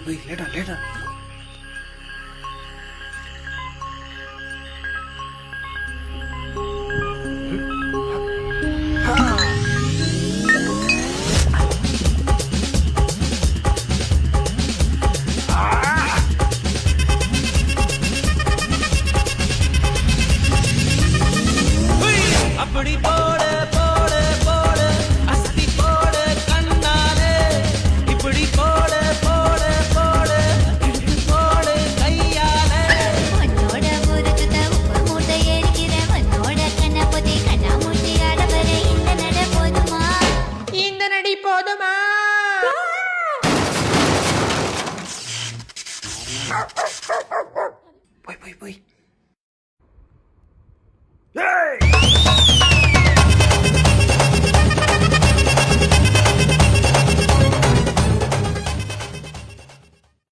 லேட்டா லேட்டா. அப்படி போடு போடு போடு அஸ்தி போடு கண்ணாலே இப்படி போடு போடு போடு இழுத்து போடு கையாலே உன்னோட ஊருக்கு உப்பு மூட்டை ஏறிக்கிற உன்னோட கண்ணை பொத்தி கண்ணா மூட்டி ஆடவர இந்த நட போதுமா இந்த நடி போதுமா? போய் போய் போய்